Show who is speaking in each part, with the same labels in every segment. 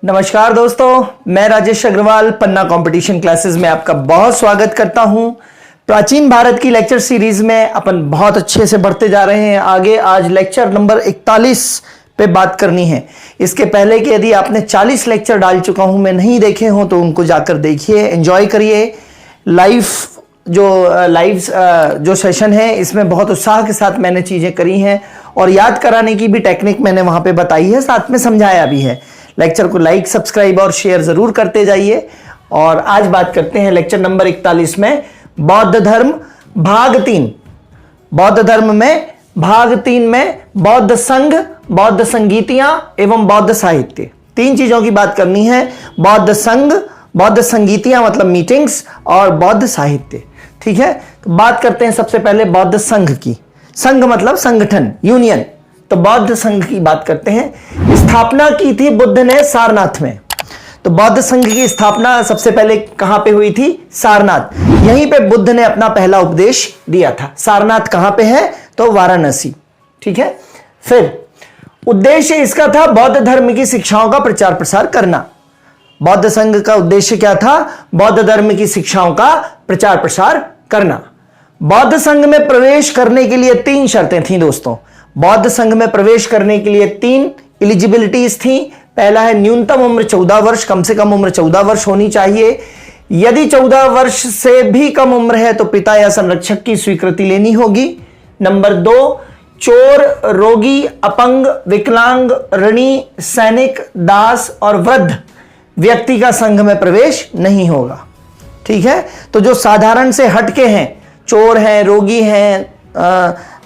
Speaker 1: नमस्कार दोस्तों, मैं राजेश अग्रवाल पन्ना कंपटीशन क्लासेस में आपका बहुत स्वागत करता हूं। प्राचीन भारत की लेक्चर सीरीज में अपन बहुत अच्छे से बढ़ते जा रहे हैं आगे। आज लेक्चर नंबर 41 पे बात करनी है। इसके पहले कि यदि आपने 40 लेक्चर डाल चुका हूं मैं नहीं देखे हों तो उनको जाकर देखिए, एंजॉय करिए। लाइव जो सेशन है इसमें बहुत उत्साह के साथ मैंने चीजें करी हैं और याद कराने की भी टेक्निक मैंने वहां पे बताई है, साथ में समझाया भी है। लेक्चर को लाइक, सब्सक्राइब और शेयर जरूर करते जाइए। और आज बात करते हैं लेक्चर नंबर 41 में बौद्ध धर्म भाग 3। बौद्ध धर्म में भाग 3 में बौद्ध संघ, बौद्ध संगीतियां एवं बौद्ध साहित्य, तीन चीजों की बात करनी है। बौद्ध संघ, बौद्ध संगीतियां मतलब मीटिंग्स, और बौद्ध साहित्य। ठीक है, तो बात करते हैं सबसे पहले बौद्ध संघ की। संघ मतलब संगठन, यूनियन। तो बौद्ध संघ की बात करते हैं। स्थापना की थी बुद्ध ने सारनाथ में। तो बौद्ध संघ की स्थापना सबसे पहले कहां पे हुई थी? सारनाथ। यहीं पे बुद्ध ने अपना पहला उपदेश दिया था। सारनाथ कहां पे है? तो वाराणसी। ठीक है, फिर उद्देश्य इसका था बौद्ध धर्म की शिक्षाओं का प्रचार प्रसार करना। बौद्ध संघ का उद्देश्य क्या था? बौद्ध धर्म की शिक्षाओं का प्रचार प्रसार करना। बौद्ध संघ में प्रवेश करने के लिए 3 शर्तें थीं दोस्तों। बौद्ध संघ में प्रवेश करने के लिए 3 एलिजिबिलिटीज थी। पहला है न्यूनतम उम्र 14 वर्ष, कम से कम उम्र 14 वर्ष होनी चाहिए। यदि 14 वर्ष से भी कम उम्र है तो पिता या संरक्षक की स्वीकृति लेनी होगी। नंबर 2, चोर, रोगी, अपंग, विकलांग, ऋणी, सैनिक, दास और वृद्ध व्यक्ति का संघ में प्रवेश नहीं होगा। ठीक है, तो जो साधारण से हटके हैं, चोर हैं, रोगी हैं,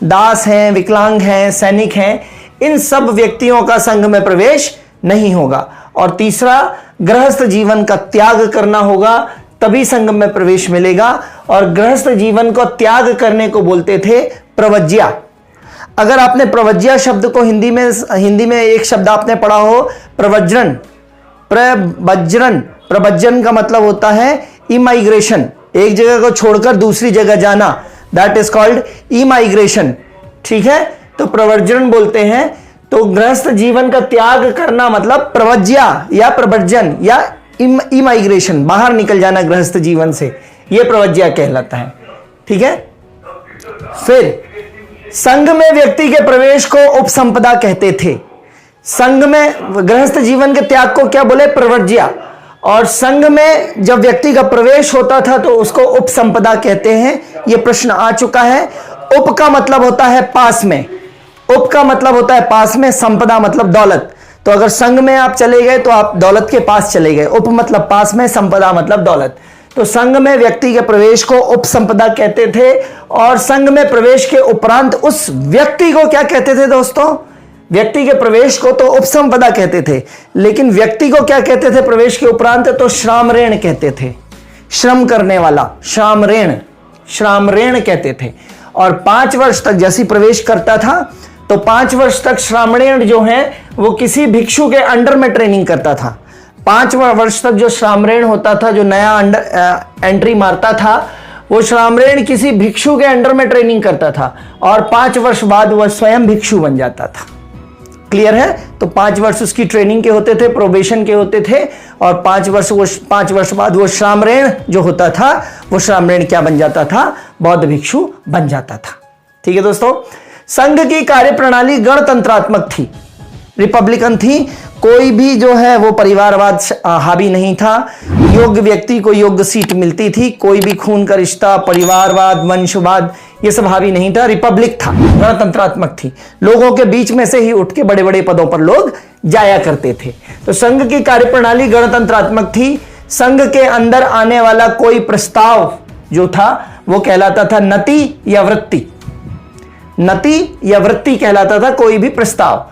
Speaker 1: दास हैं, विकलांग हैं, सैनिक हैं, इन सब व्यक्तियों का संघ में प्रवेश नहीं होगा। और तीसरा, गृहस्थ जीवन का त्याग करना होगा, तभी संघ में प्रवेश मिलेगा। और गृहस्थ जीवन को त्याग करने को बोलते थे प्रवज्या। अगर आपने प्रवज्या शब्द को हिंदी में एक शब्द आपने पढ़ा हो, प्रवज्रन। प्रवज्जन का मतलब होता है इमाइग्रेशन, एक जगह को छोड़कर दूसरी जगह जाना, दैट इज कॉल्ड इमाइग्रेशन। ठीक है, तो प्रवर्जन बोलते हैं। तो गृहस्थ जीवन का त्याग करना मतलब प्रवज्या या प्रवर्जन या इमाइग्रेशन, बाहर निकल जाना गृहस्थ जीवन से, यह प्रवज्या कहलाता है। ठीक है, फिर संघ में व्यक्ति के प्रवेश को उपसंपदा कहते थे। संघ में गृहस्थ जीवन के त्याग को क्या बोले? प्रवर्ज्या। और संघ में जब व्यक्ति का प्रवेश होता था तो उसको उपसंपदा कहते हैं। यह प्रश्न आ चुका है। उप का मतलब होता है पास में, उप का मतलब होता है पास में, संपदा मतलब दौलत। तो अगर संघ में आप चले गए तो आप दौलत के पास चले गए। उप मतलब पास में, संपदा मतलब दौलत। तो संघ में व्यक्ति के प्रवेश को उपसंपदा कहते थे। और संघ में प्रवेश के उपरांत उस व्यक्ति को क्या कहते थे दोस्तों? व्यक्ति के प्रवेश को तो उपसंपदा कहते थे, लेकिन व्यक्ति को क्या कहते थे प्रवेश के उपरांत? तो श्रामरेण कहते थे। श्रम करने वाला, श्रामरेण कहते थे। और 5 वर्ष तक जैसी प्रवेश करता था तो 5 वर्ष तक श्रामरेण जो है वो किसी भिक्षु के अंडर में ट्रेनिंग करता था। 5 वर्ष तक जो श्रामरेण होता था, जो नया एंट्री मारता था, वो श्रामरेण किसी भिक्षु के अंडर में ट्रेनिंग करता था और 5 वर्ष बाद वह स्वयं भिक्षु बन जाता था। क्लियर है? तो 5 वर्ष उसकी ट्रेनिंग के होते थे, प्रोबेशन के होते थे। और 5 वर्ष बाद वो श्रामरेण जो होता था, वो श्रामरेण क्या बन जाता था? बौद्ध भिक्षु बन जाता था। ठीक है दोस्तों, संघ की कार्यप्रणाली गणतंत्रात्मक थी, रिपब्लिकन थी। कोई भी जो है वो परिवारवाद हावी नहीं था। योग्य व्यक्ति को योग्य सीट मिलती थी। कोई भी खून का रिश्ता, परिवारवाद, वंशवाद, ये सब हावी नहीं था। रिपब्लिक था, गणतंत्रात्मक थी। लोगों के बीच में से ही उठ के बड़े बड़े पदों पर लोग जाया करते थे। तो संघ की कार्यप्रणाली गणतंत्रात्मक थी। संघ के अंदर आने वाला कोई प्रस्ताव जो था वो कहलाता था नति या वृत्ति। नति या वृत्ति कहलाता था कोई भी प्रस्ताव।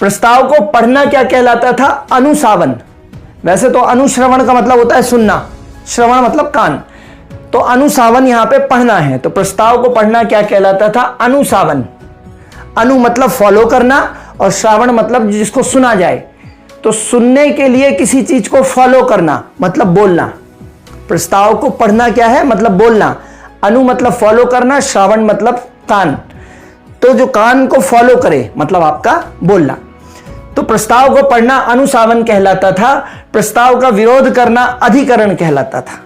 Speaker 1: प्रस्ताव को पढ़ना क्या कहलाता था? अनुसावन। वैसे तो अनुश्रवण का मतलब होता है सुनना, श्रवण मतलब कान। तो अनुसावन यहां पे पढ़ना है, तो प्रस्ताव को पढ़ना क्या कहलाता था? अनुसावन। अनु मतलब फॉलो करना और श्रावण मतलब जिसको सुना जाए। तो सुनने के लिए किसी चीज को फॉलो करना मतलब बोलना। प्रस्ताव को पढ़ना क्या है? मतलब बोलना। अनु मतलब फॉलो करना, श्रावण मतलब कान। तो जो कान को फॉलो करे मतलब आपका बोलना। तो प्रस्ताव को पढ़ना अनुसावन कहलाता था, प्रस्ताव का विरोध करना अधिकरण कहलाता था।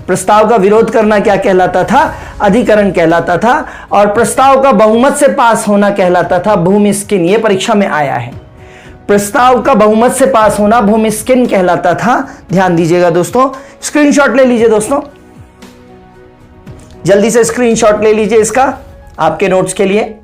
Speaker 1: प्रस्ताव का विरोध करना क्या कहलाता था? अधिकरण कहलाता था। और प्रस्ताव का बहुमत से पास होना कहलाता था भूमिस्किन। यह परीक्षा में आया है, प्रस्ताव का बहुमत से पास होना भूमिस्किन कहलाता था। ध्यान दीजिएगा दोस्तों, स्क्रीनशॉट ले लीजिए दोस्तों, जल्दी से स्क्रीनशॉट ले लीजिए इसका आपके नोट्स के लिए।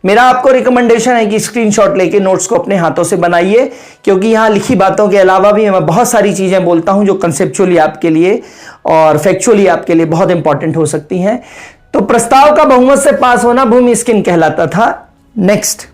Speaker 1: मेरा आपको रिकमेंडेशन है कि स्क्रीनशॉट लेके नोट्स को अपने हाथों से बनाइए, क्योंकि यहां लिखी बातों के अलावा भी मैं बहुत सारी चीजें बोलता हूं जो कंसेप्चुअली आपके लिए और फैक्चुअली आपके लिए बहुत इंपॉर्टेंट हो सकती हैं। तो प्रस्ताव का बहुमत से पास होना भूमिस्किन कहलाता था। नेक्स्ट,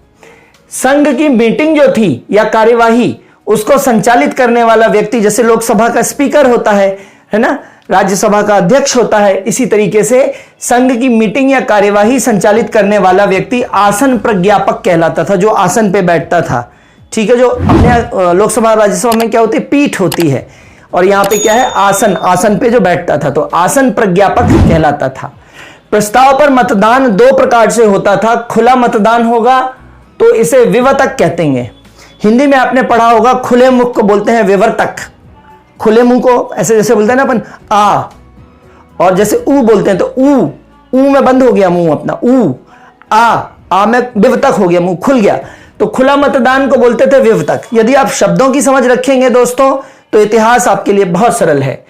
Speaker 1: संघ की मीटिंग जो थी या कार्यवाही, उसको संचालित करने वाला व्यक्ति, जैसे लोकसभा का स्पीकर होता है ना, राज्यसभा का अध्यक्ष होता है, इसी तरीके से संघ की मीटिंग या कार्यवाही संचालित करने वाला व्यक्ति आसन प्रज्ञापक कहलाता था, जो आसन पे बैठता था। ठीक है, जो अपने लोकसभा राज्यसभा में क्या होती है, पीठ होती है, और यहां पे क्या है, आसन, आसन पे जो बैठता था, तो आसन प्रज्ञापक कहलाता था। प्रस्ताव पर मतदान दो प्रकार से होता था। खुला मतदान होगा तो इसे विवर्तक कहते हैं। हिंदी में आपने पढ़ा होगा, खुले मुख को बोलते हैं विवर्तक। खुले मुंह को ऐसे जैसे बोलते हैं ना अपन आ, और जैसे ऊ बोलते हैं तो ऊ में बंद हो गया मुंह अपना, ऊ आ में विवर्तक हो गया, मुंह खुल गया, तो खुला मतदान को बोलते थे विवर्तक। यदि आप शब्दों की समझ रखेंगे दोस्तों तो इतिहास आपके लिए बहुत सरल है।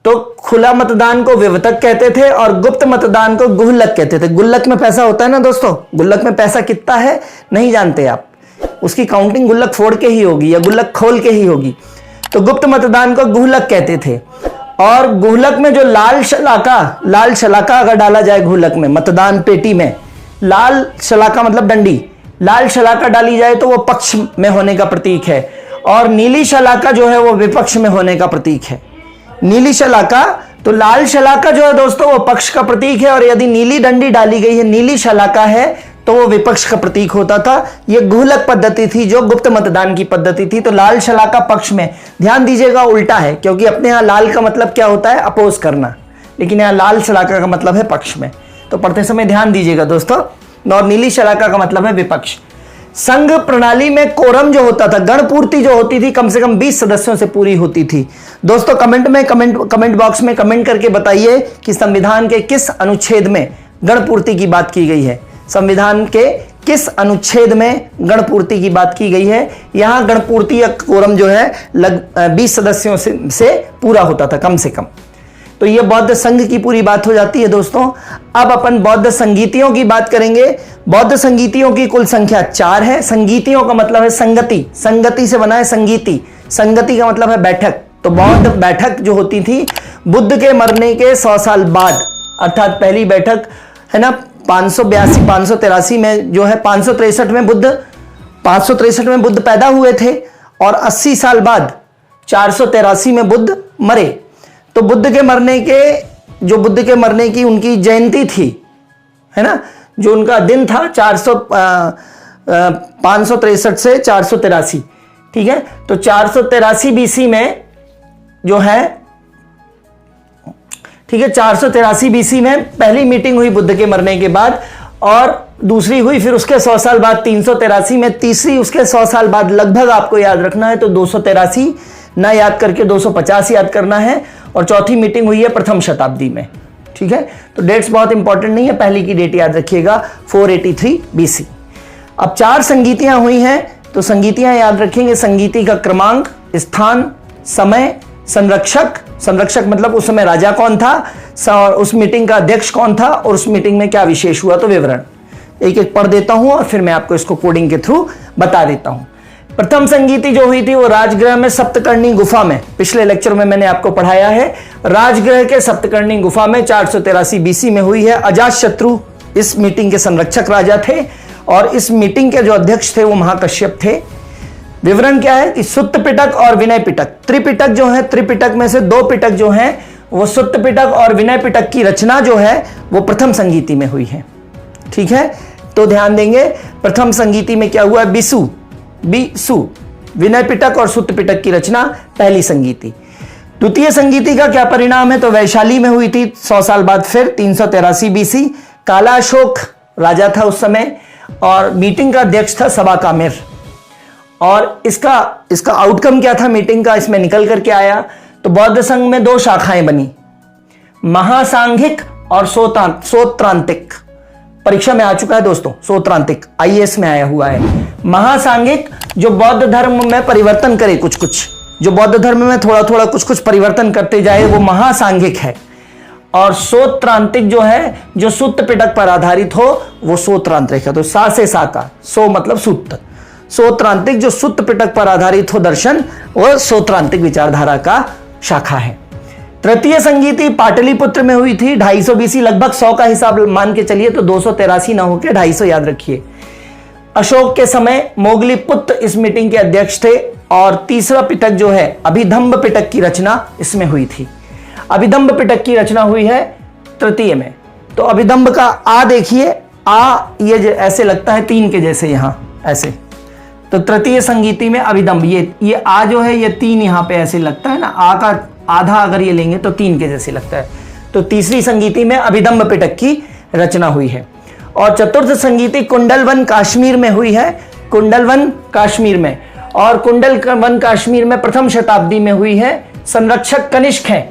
Speaker 1: तो खुला मतदान को विवर्तक कहते थे और गुप्त मतदान को गुल्लक कहते थे। गुल्लक में पैसा होता है ना दोस्तों, गुल्लक में पैसा कितना है नहीं जानते आप, उसकी काउंटिंग गुल्लक फोड़ के ही होगी या गुल्लक खोल के ही होगी। तो गुप्त मतदान को गुल्लक कहते थे। और गुल्लक में जो लाल शलाका अगर डाला जाए गुल्लक में, मतदान पेटी में लाल शलाका मतलब डंडी, लाल शलाका डाली जाए तो वो पक्ष में होने का प्रतीक है, और नीली शलाका जो है वो विपक्ष में होने का प्रतीक है। नीली शलाका, तो लाल शलाका जो है दोस्तों वो पक्ष का प्रतीक है, और यदि नीली डंडी डाली गई है, नीली शलाका है, तो वो विपक्ष का प्रतीक होता था। ये गुल्लक पद्धति थी जो गुप्त मतदान की पद्धति थी। तो लाल शलाका पक्ष में, ध्यान दीजिएगा उल्टा है, क्योंकि अपने यहां लाल का मतलब क्या होता है, अपोज करना, लेकिन यहां लाल शलाका का मतलब है पक्ष में। तो पढ़ते समय ध्यान दीजिएगा दोस्तों, और नीली शलाका का मतलब है विपक्ष। संघ प्रणाली में कोरम जो होता था, गणपूर्ति जो होती थी, कम से कम 20 सदस्यों से पूरी होती थी। दोस्तों कमेंट बॉक्स में कमेंट करके बताइए कि संविधान के किस अनुच्छेद में गणपूर्ति की बात की गई है। संविधान के किस अनुच्छेद में गणपूर्ति की बात की गई है। यहां गणपूर्ति या कोरम जो है 20 सदस्यों से पूरा होता था कम से कम। तो यह बौद्ध संघ की पूरी बात हो जाती है दोस्तों। अब अपन बौद्ध संगीतियों की बात करेंगे। बौद्ध संगीतियों की कुल संख्या 4 है। संगीतियों का मतलब है संगति, संगति से बना है संगीति, संगति का मतलब है बैठक। तो बौद्ध बैठक जो होती थी बुद्ध के मरने के 100 साल बाद, अर्थात पहली बैठक है ना 583 में जो है 563 में बुद्ध पैदा हुए थे, और 80 साल बाद 483 में बुद्ध मरे। तो बुद्ध के मरने की उनकी जयंती थी, है ना, जो उनका दिन था 563 से 483, ठीक है। तो 483 बीसी में जो है, ठीक है, 483 बीसी में पहली मीटिंग हुई बुद्ध के मरने के बाद, और दूसरी हुई फिर उसके 100 साल बाद 383 में, तीसरी उसके 100 साल बाद, लगभग आपको याद रखना है तो 283 ना याद करके 250 याद करना है, और चौथी मीटिंग हुई है प्रथम शताब्दी में, ठीक है। तो डेट्स बहुत इंपॉर्टेंट नहीं है, पहली की डेट याद रखिएगा 483 बीसी। अब 4 संगीतियां हुई हैं, तो संगीतियां याद रखेंगे, संगीति का क्रमांक, स्थान, समय, संरक्षक मतलब उस समय राजा कौन था, उस मीटिंग का अध्यक्ष कौन था, और उस मीटिंग में क्या विशेष हुआ, तो विवरण एक एक पढ़ देता हूं और फिर मैं आपको इसको कोडिंग के थ्रू बता देता हूं। प्रथम संगीति जो हुई थी वो राजगृह में सप्तकर्णी गुफा में, पिछले लेक्चर में मैंने आपको पढ़ाया है, राजगृह के सप्तकर्णी गुफा में 483 बीसी में हुई है। अजातशत्रु इस मीटिंग के संरक्षक राजा थे, और इस मीटिंग के जो अध्यक्ष थे वो महाकश्यप थे। विवरण क्या है कि सुत्त पिटक और विनय पिटक, त्रिपिटक जो है, त्रिपिटक में से 2 पिटक जो हैं वो सुत्त पिटक और विनय पिटक की रचना जो है वो प्रथम संगीति में हुई है, ठीक है। तो ध्यान देंगे, प्रथम संगीति में क्या हुआ, बिसु, विनय पिटक और सुत्त पिटक की रचना पहली संगीति। द्वितीय संगीति का क्या परिणाम है, तो वैशाली में हुई थी 100 साल बाद, फिर 383 बीसी। काला अशोक राजा था उस समय, और मीटिंग का अध्यक्ष था सबा कामिर, और इसका आउटकम क्या था मीटिंग का, इसमें निकल करके आया। तो बौद्ध संघ में 2 शाखाएं बनी, महासांघिक और सोत्रांतिक। परीक्षा में आ चुका है दोस्तों, सोत्रांतिक आईएएस में आया हुआ है। महासांघिक जो बौद्ध धर्म में परिवर्तन करे, कुछ जो बौद्ध धर्म में थोड़ा थोड़ा कुछ परिवर्तन करते जाए, वो महासांघिक है। और सोत्रांतिक जो है, जो सुत्त पिटक पर आधारित हो, वो सोत्रांतिक है। तो सा से सा का, सो मतलब सुत्त, सोत्रांतिक जो सुत्त पिटक पर आधारित हो दर्शन, वो सोत्रांतिक विचारधारा का शाखा है। तृतीय संगीति पाटलिपुत्र में हुई थी 250 BC, लगभग 100 का हिसाब मान के चलिए तो 283 ना होकर 250 याद रखिए। अशोक के समय मोगलीपुत्र इस मीटिंग के अध्यक्ष थे। और तीसरा पिटक जो है अभिधम्ब पिटक की रचना इसमें हुई थी। अभिधम्ब पिटक की रचना हुई है तृतीय में। तो अभिधम्ब का आ देखिए, आ ये ऐसे लगता है 3 के जैसे, यहां ऐसे। तो तृतीय संगीति में अभिधम्ब, ये आ जो है ये 3 यहां पे ऐसे लगता है ना, आ का आधा अगर ये लेंगे तो 3 के जैसे लगता है। तो तीसरी संगीति में अभिधम्ब पिटक की रचना हुई है। और चतुर्थ संगीति कुंडलवन काश्मीर में हुई है, कुंडलवन काश्मीर में। और कुंडलवन काश्मीर में प्रथम शताब्दी में हुई है। संरक्षक कनिष्क हैं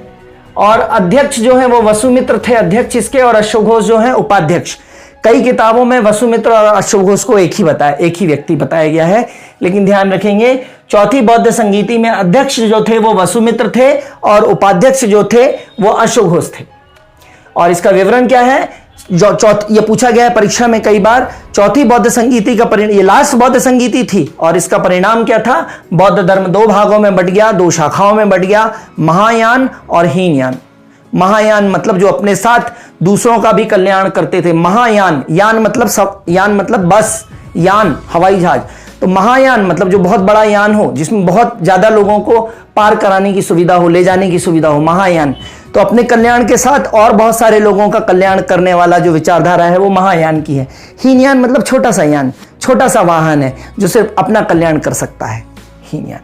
Speaker 1: और अध्यक्ष जो है वो वसुमित्र थे अध्यक्ष इसके, और अश्वघोष जो है उपाध्यक्ष। कई किताबों में वसुमित्र और अश्वघोष को एक ही व्यक्ति बताया गया है, लेकिन ध्यान रखेंगे चौथी बौद्ध संगीति में अध्यक्ष जो थे वो वसुमित्र थे और उपाध्यक्ष जो थे वो अश्वघोष थे। और इसका विवरण क्या है, ये पूछा गया है परीक्षा में कई बार। चौथी बौद्ध संगीति का परिणाम, ये लास्ट बौद्ध संगीति थी, और इसका परिणाम क्या था, बौद्ध धर्म 2 भागों में बट गया, 2 शाखाओं में बट गया, महायान और हीनयान। महायान मतलब जो अपने साथ दूसरों का भी कल्याण करते थे, महायान, यान मतलब बस, यान हवाई जहाज। तो महायान मतलब जो बहुत बड़ा यान हो, जिसमें बहुत ज्यादा लोगों को पार कराने की सुविधा हो, ले जाने की सुविधा हो, महायान। तो अपने कल्याण के साथ और बहुत सारे लोगों का कल्याण करने वाला जो विचारधारा है वो महायान की है। हीनयान मतलब छोटा सा यान, छोटा सा वाहन है जो सिर्फ अपना कल्याण कर सकता है, हीनयान।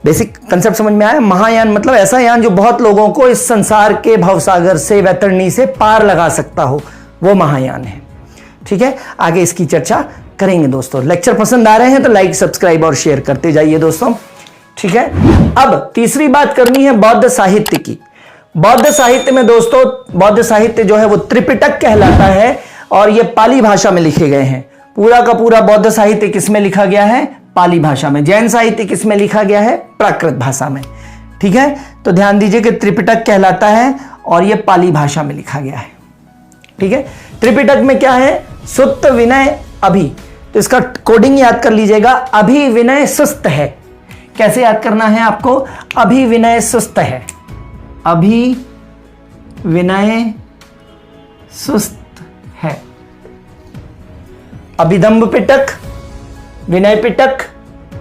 Speaker 1: बेसिक कंसेप्ट समझ में आया। महायान मतलब ऐसा यान जो बहुत लोगों को इस संसार के भवसागर से, वैतरणी से पार लगा सकता हो, वो महायान है। ठीक है, आगे इसकी चर्चा करेंगे दोस्तों। लेक्चर पसंद आ रहे हैं तो लाइक, सब्सक्राइब और शेयर करते जाइए दोस्तों। ठीक है, अब तीसरी बात करनी है बौद्ध साहित्य की। बौद्ध साहित्य में दोस्तों, बौद्ध साहित्य जो है वो त्रिपिटक कहलाता है और ये पाली भाषा में लिखे गए हैं। पूरा का पूरा बौद्ध साहित्य किस में लिखा गया है, पाली भाषा में। जैन साहित्य किस में लिखा गया है, प्राकृत भाषा में। ठीक है, तो ध्यान दीजिए कि त्रिपिटक कहलाता है और ये पाली भाषा में लिखा गया है। ठीक है, त्रिपिटक में क्या है, सुत्त, विनय, अभि। तो इसका कोडिंग याद कर लीजिएगा, अभि विनय सुस्त है। कैसे याद करना है आपको, अभि विनय सुस्त है, अभि विनय सुस्त है। अभिधम्ब पिटक, विनय पिटक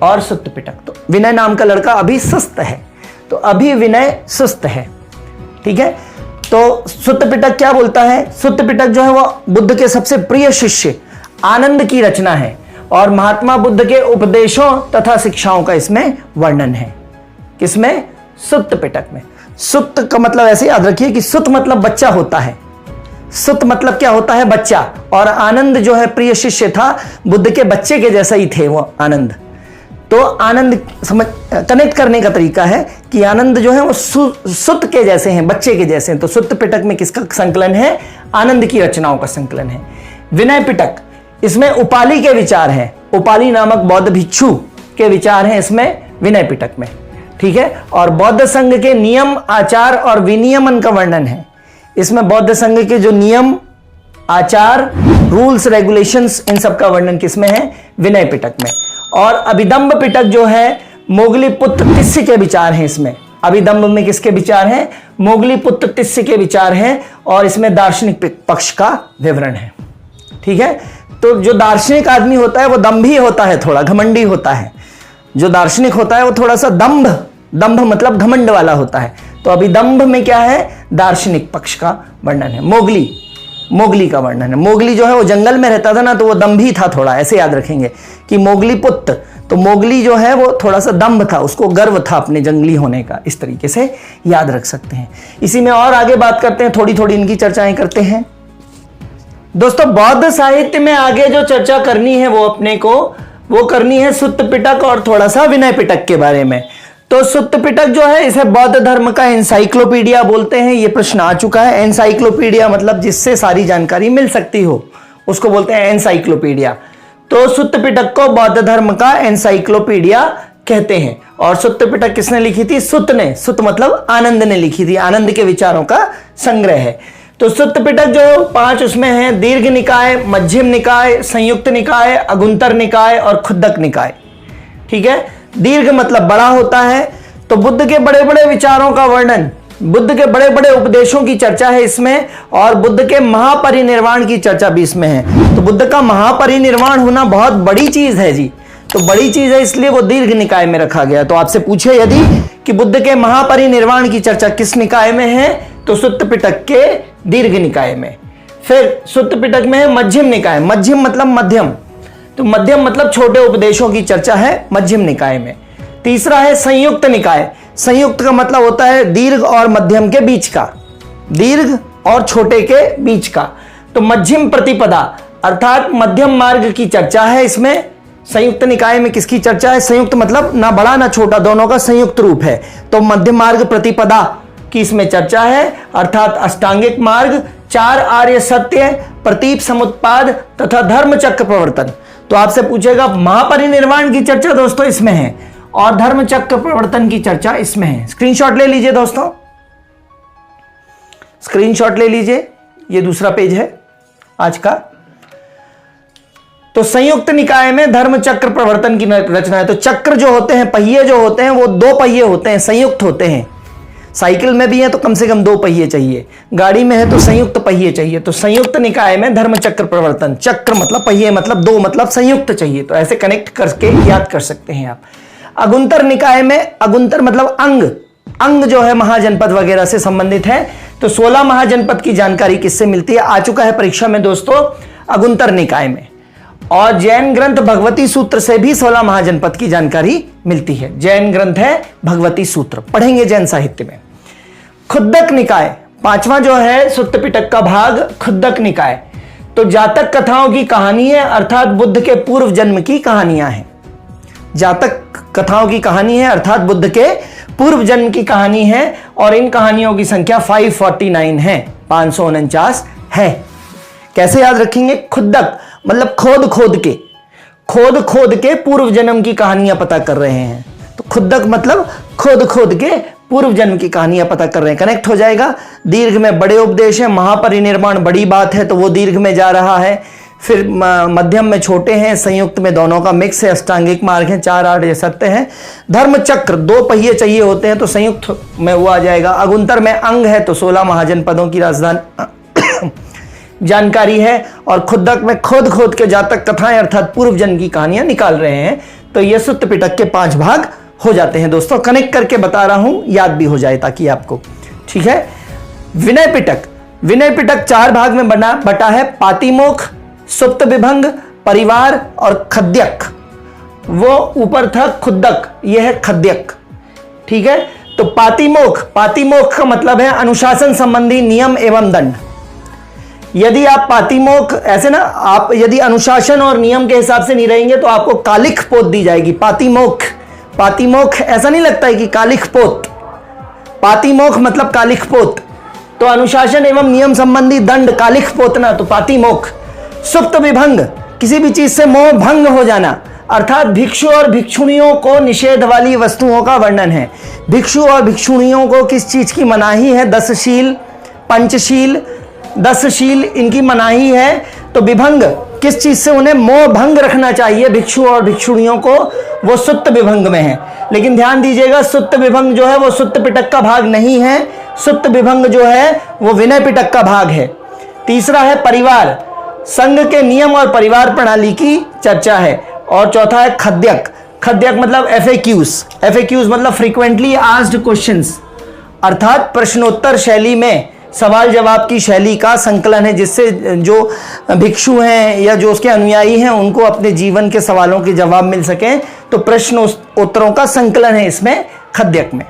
Speaker 1: और सुत्त पिटक। तो विनय नाम का लड़का अभी सुस्त है, तो अभी विनय सुस्त है। ठीक है, तो सुत्त पिटक क्या बोलता है, सुत्त पिटक जो है वो बुद्ध के सबसे प्रिय शिष्य आनंद की रचना है और महात्मा बुद्ध के उपदेशों तथा शिक्षाओं का इसमें वर्णन है। किसमें, सुत्त पिटक में। सुत्त का मतलब ऐसे याद रखिए कि सुत मतलब बच्चा होता है, सुत मतलब क्या होता है, बच्चा। और आनंद जो है प्रिय शिष्य था, बुद्ध के बच्चे के जैसा ही थे वो आनंद। तो आनंद समझ, कनेक्ट करने का तरीका है कि आनंद जो है वो सुत के जैसे हैं, बच्चे के जैसे हैं। तो सुत्त पिटक में किसका संकलन है, आनंद की रचनाओं का संकलन है। विनय पिटक, इसमें उपाली के विचार हैं, उपाली नामक बौद्ध भिक्षु के विचार हैं इसमें विनय पिटक में। ठीक है, और बौद्ध संघ के नियम, आचार और विनियमन का वर्णन है इसमें। बौद्ध संघ के जो नियम, आचार, रूल्स, रेगुलेशंस, इन सब का वर्णन किसमें है, विनय पिटक में। और अभिधम्ब पिटक जो है मोगलीपुत्र तिस्य के विचार हैं इसमें। अभिधम्ब में किसके विचार हैं, मोगलीपुत्र तिस्य के विचार हैं और इसमें दार्शनिक पक्ष का विवरण है। ठीक है, तो जो दार्शनिक आदमी होता है वो दम्भी होता है, थोड़ा घमंडी होता है। जो दार्शनिक होता है वो थोड़ा सा दंभ मतलब घमंड वाला होता है। तो अभिधम्ब में क्या है, दार्शनिक पक्ष का वर्णन है। मोगली का वर्णन है। मोगली जो है वो जंगल में रहता था ना, तो वो दंभी था थोड़ा, ऐसे याद रखेंगे कि मोगली पुत्र। तो मोगली जो है वो थोड़ा सा दंभ था, उसको गर्व था अपने जंगली होने का, इस तरीके से याद रख सकते हैं। इसी में और आगे बात करते हैं, थोड़ी थोड़ी इनकी चर्चाएं करते हैं दोस्तों। बौद्ध साहित्य में आगे जो चर्चा करनी है वो अपने को वो करनी है सुत्त पिटक और थोड़ा सा विनय पिटक के बारे में। तो सुत्त पिटक जो है इसे बौद्ध धर्म का एनसाइक्लोपीडिया बोलते हैं। ये प्रश्न आ चुका है। एनसाइक्लोपीडिया मतलब जिससे सारी जानकारी मिल सकती हो उसको बोलते हैं एनसाइक्लोपीडिया। तो सुत्त पिटक को बौद्ध धर्म का एनसाइक्लोपीडिया कहते हैं। और सुत्त पिटक किसने लिखी थी? सुत्त ने। सुत्त मतलब आनंद ने लिखी थी। आनंद के विचारों का संग्रह है। तो सुत्त पिटक जो 5 उसमें है, दीर्घ निकाय, मध्यम निकाय, संयुक्त निकाय, अगुंतर निकाय और खुद्दक निकाय। ठीक है। दीर्घ मतलब बड़ा होता है। तो बुद्ध के बड़े बड़े विचारों का वर्णन, बुद्ध के बड़े बड़े उपदेशों की चर्चा है इसमें, और बुद्ध के महापरिनिर्वाण की चर्चा भी इसमें है। तो बुद्ध का महापरिनिर्वाण होना बहुत बड़ी चीज है जी। तो बड़ी चीज है इसलिए वो दीर्घ निकाय में रखा गया। तो आपसे पूछे यदि कि बुद्ध के महापरिनिर्वाण की चर्चा किस निकाय में है, तो सुत्त पिटक के दीर्घ निकाय में। फिर सुत्त पिटक में है मध्यम निकाय। मध्यम मतलब मध्यम, तो मध्यम मतलब छोटे उपदेशों की चर्चा है मध्यम निकाय में। तीसरा है संयुक्त निकाय। संयुक्त का मतलब होता है दीर्घ और मध्यम के बीच का, दीर्घ और छोटे के बीच का। तो मध्यम प्रतिपदा अर्थात मध्यम मार्ग की चर्चा है इसमें। संयुक्त निकाय में किसकी चर्चा है? संयुक्त मतलब ना बड़ा ना छोटा, दोनों का संयुक्त रूप है। तो मध्यम मार्ग प्रतिपदा की इसमें चर्चा है, अर्थात अष्टांगिक मार्ग, 4 आर्य सत्य, प्रतीप समुत्पाद तथा धर्म चक्र प्रवर्तन। तो आपसे पूछेगा महापरिनिर्वाण की चर्चा दोस्तों इसमें है और धर्म चक्र प्रवर्तन की चर्चा इसमें है। स्क्रीनशॉट ले लीजिए दोस्तों, स्क्रीनशॉट ले लीजिए। ये दूसरा पेज है आज का। तो संयुक्त निकाय में धर्म चक्र प्रवर्तन की रचना है। तो चक्र जो होते हैं, पहिए जो होते हैं, वो 2 पहिए होते हैं, संयुक्त होते हैं। साइकिल में भी है तो कम से कम 2 पहिए चाहिए, गाड़ी में है तो संयुक्त पहिए चाहिए। तो संयुक्त निकाय में धर्म चक्र प्रवर्तन, चक्र मतलब पहिए मतलब 2 मतलब संयुक्त चाहिए। तो ऐसे कनेक्ट करके याद कर सकते हैं आप। अगुंतर निकाय में, अगुंतर मतलब अंग, अंग जो है महाजनपद वगैरह से संबंधित है। तो 16 महाजनपद की जानकारी किससे मिलती है? आ चुका है परीक्षा में दोस्तों, अगुंतर निकाय में। और जैन ग्रंथ भगवती सूत्र से भी 16 महाजनपद की जानकारी मिलती है। जैन ग्रंथ है भगवती सूत्र, पढ़ेंगे जैन साहित्य में। खुद्दक निकाय 5वां जो है सुत्त पिटक का भाग, खुद्दक निकाय। तो जातक कथाओं की कहानी है, अर्थात बुद्ध के पूर्व जन्म की कहानियां हैं। जातक कथाओं की कहानी है अर्थात बुद्ध के पूर्व जन्म की कहानी है। और इन कहानियों की संख्या 549 है, 549 है। कैसे याद रखेंगे? खुद्दक मतलब खोद खोद के पूर्व जन्म की कहानियां पता कर रहे हैं। तो खुद्दक मतलब खोद के पूर्व जन्म की कहानियां पता कर रहे हैं, कनेक्ट हो जाएगा। दीर्घ में बड़े उपदेश है, महापरिनिर्वाण बड़ी बात है तो वो दीर्घ में जा रहा है। फिर मध्यम में छोटे हैं, संयुक्त में दोनों का मिक्स है, अष्टांगिक मार्ग है, 4 आर्य सत्य है। धर्म चक्र 2 पहिए चाहिए होते हैं तो संयुक्त में वो आ जाएगा। अगुंतर में अंग है तो 16 महाजनपदों की राजधानी जानकारी है। और खुद्दक में खोद के जातक कथाएं अर्थात पूर्व जन्म की कहानियां निकाल रहे हैं। तो ये सुत्त पिटक के 5 भाग हो जाते हैं दोस्तों। कनेक्ट करके बता रहा हूं, याद भी हो जाए ताकि आपको। ठीक है। विनय पिटक, विनय पिटक 4 भाग में बटा है। पातिमोक्ष, सुप्त विभंग, परिवार और खद्यक। वो ऊपर था खुद्दक, यह है खद्यक। ठीक है। तो पातिमोक्ष का मतलब है अनुशासन संबंधी नियम एवं दंड। यदि आप पातिमोक्ष ऐसे ना, आप यदि अनुशासन और नियम के हिसाब से नहीं रहेंगे तो आपको कालिख पोत दी जाएगी। पातिमोक्ष ऐसा नहीं लगता है कि कालिख पोत, पातिमोक्ष मतलब कालिख पोत। तो अनुशासन एवं नियम संबंधी दंड कालिख पोतना, तो पातिमोक्ष। सुप्त विभंग, किसी भी चीज से मोह भंग हो जाना, अर्थात भिक्षु और भिक्षुणियों को निषेध वाली वस्तुओं का वर्णन है। भिक्षु और भिक्षुणियों को किस चीज की मनाही है? 10 शील, पंचशील, 10 शील इनकी मनाही है। तो विभंग किस चीज से उन्हें मोह भंग रखना चाहिए भिक्षु और भिक्षुणियों को? वो सुत्त विभंग में है। लेकिन ध्यान दीजिएगा, सुत्त विभंग जो है वो सुत्त पिटक का भाग नहीं है। सुत्त विभंग जो है वो विनय पिटक का भाग है। तीसरा है परिवार, संघ के नियम और परिवार प्रणाली की चर्चा है। और चौथा है खद्यक, खद्यक मतलब FAQs मतलब फ्रीक्वेंटली आस्क्ड क्वेश्चंस, अर्थात प्रश्नोत्तर शैली में सवाल जवाब की शैली का संकलन है, जिससे जो भिक्षु हैं या जो उसके अनुयायी हैं उनको अपने जीवन के सवालों के जवाब मिल सके। तो प्रश्न उत्तरों का संकलन है इसमें खद्यक में।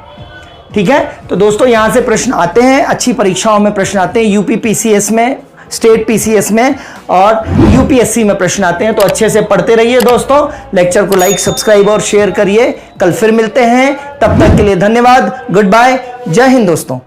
Speaker 1: ठीक है। तो दोस्तों यहां से प्रश्न आते हैं, अच्छी परीक्षाओं में प्रश्न आते हैं। UP PCS में स्टेट पीसीएस में और यूपीएससी में प्रश्न आते हैं। तो अच्छे से पढ़ते रहिए दोस्तों, लेक्चर को लाइक सब्सक्राइब और शेयर करिए। कल फिर मिलते हैं, तब तक के लिए धन्यवाद, गुड बाय, जय हिंद दोस्तों।